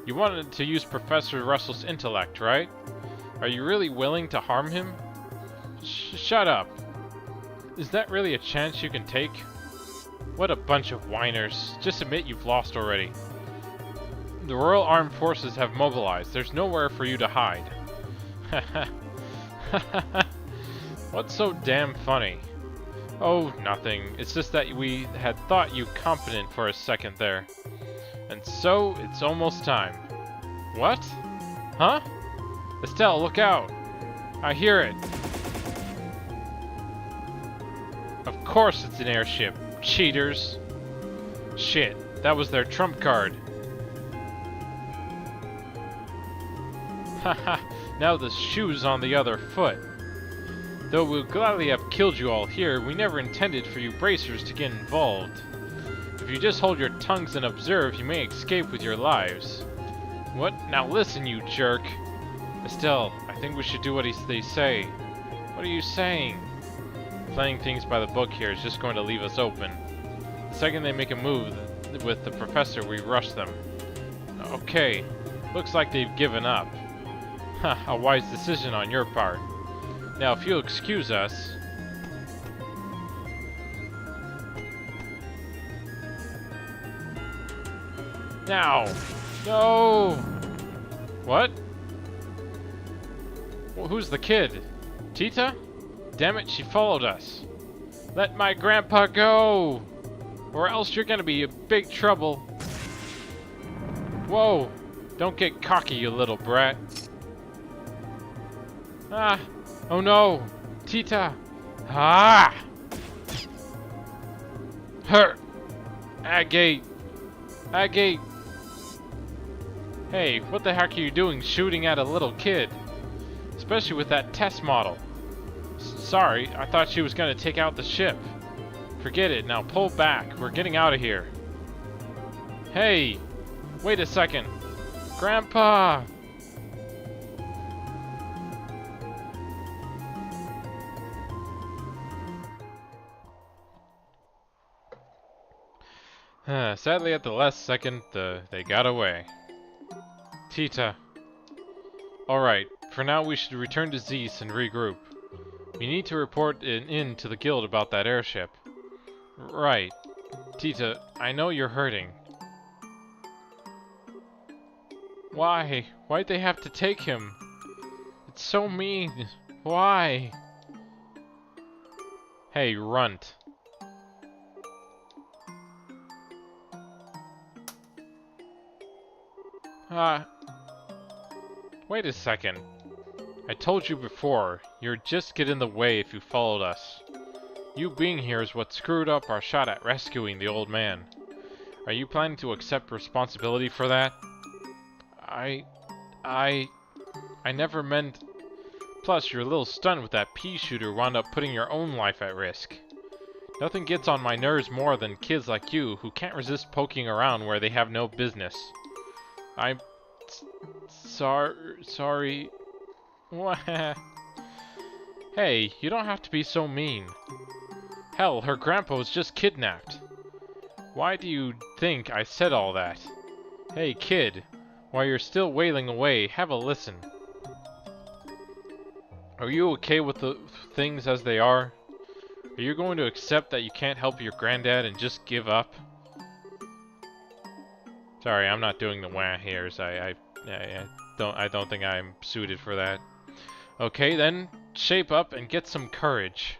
You wanted to use Professor Russell's intellect, right? Are you really willing to harm him? Shut up. Is that really a chance you can take? What a bunch of whiners. Just admit you've lost already. The Royal Armed Forces have mobilized. There's nowhere for you to hide. What's so damn funny? Oh, nothing. It's just that we had thought you competent for a second there. And so, it's almost time. What? Huh? Estelle, look out! I hear it. Of course it's an airship. Cheaters. Shit, that was their trump card. Haha, now the shoe's on the other foot. Though we'll gladly have killed you all here, we never intended for you bracers to get involved. If you just hold your tongues and observe, you may escape with your lives. What? Now listen, you jerk. Estelle, I think we should do what they say. What are you saying? Playing things by the book here is just going to leave us open. The second they make a move with the professor, we rush them. Okay, looks like they've given up. Ha, a wise decision on your part. Now, if you'll excuse us... Now! No! What? Well, who's the kid? Tita? Damn it, she followed us. Let my grandpa go! Or else you're gonna be in big trouble. Whoa! Don't get cocky, you little brat. Ah! Oh no! Tita! Ah! Her! Agate! Agate! Hey, what the heck are you doing shooting at a little kid? Especially with that test model. Sorry, I thought she was gonna take out the ship. Forget it, now pull back. We're getting out of here. Hey! Wait a second. Grandpa! Sadly, at the last second, they got away. Tita. Alright, for now we should return to Zeus and regroup. We need to report in to the guild about that airship. Right. Tita, I know you're hurting. Why? Why'd they have to take him? It's so mean. Why? Hey, runt. Wait a second. I told you before, you'd just get in the way if you followed us. You being here is what screwed up our shot at rescuing the old man. Are you planning to accept responsibility for that? I never meant... Plus, you're a little stunned with that pea shooter wound up putting your own life at risk. Nothing gets on my nerves more than kids like you who can't resist poking around where they have no business. I'm... sorry... Hey, you don't have to be so mean. Hell, her grandpa was just kidnapped. Why do you think I said all that? Hey, kid, while you're still wailing away, have a listen. Are you okay with the things as they are? Are you going to accept that you can't help your granddad and just give up? Sorry, I'm not doing the wah hairs. I don't think I'm suited for that. Okay, then shape up and get some courage.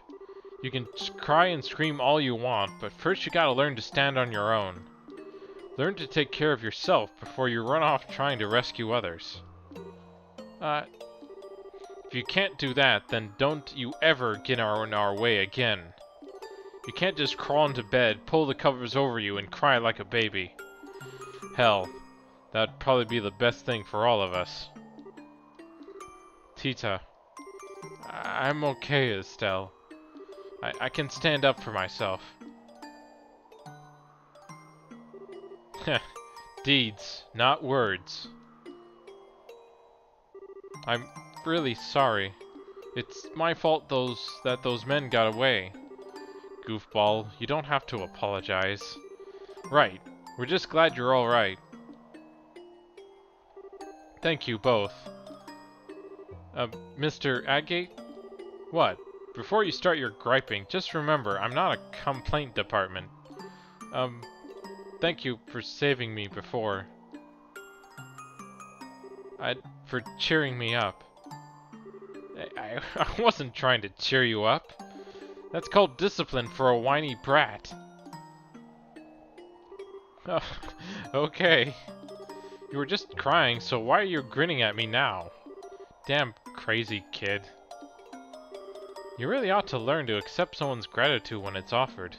You can cry and scream all you want, but first you gotta learn to stand on your own. Learn to take care of yourself before you run off trying to rescue others. If you can't do that, then don't you ever get in our way again. You can't just crawl into bed, pull the covers over you, and cry like a baby. Hell, that'd probably be the best thing for all of us. Tita, I'm okay, Estelle. I can stand up for myself. Deeds, not words. I'm really sorry. It's my fault that those men got away. Goofball, you don't have to apologize. Right, we're just glad you're alright. Thank you both. Mr. Agate? What? Before you start your griping, just remember, I'm not a complaint department. Thank you for saving me before. For cheering me up. I wasn't trying to cheer you up. That's called discipline for a whiny brat. Oh, okay. You were just crying, so why are you grinning at me now? Damn crazy kid. You really ought to learn to accept someone's gratitude when it's offered.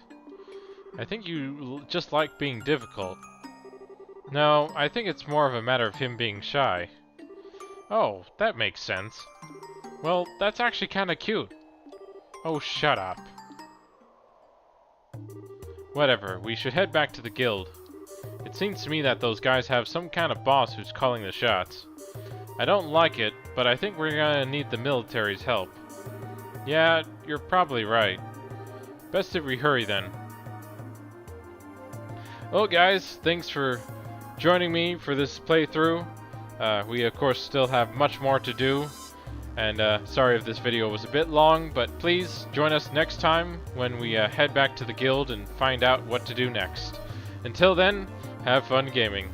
I think you just like being difficult. No, I think it's more of a matter of him being shy. Oh, that makes sense. Well, that's actually kinda cute. Oh, shut up. Whatever, we should head back to the guild. It seems to me that those guys have some kind of boss who's calling the shots. I don't like it, but I think we're gonna need the military's help. Yeah, you're probably right. Best if we hurry then. Well guys, thanks for joining me for this playthrough. We of course still have much more to do. And sorry if this video was a bit long, but please join us next time when we head back to the guild and find out what to do next. Until then, have fun gaming.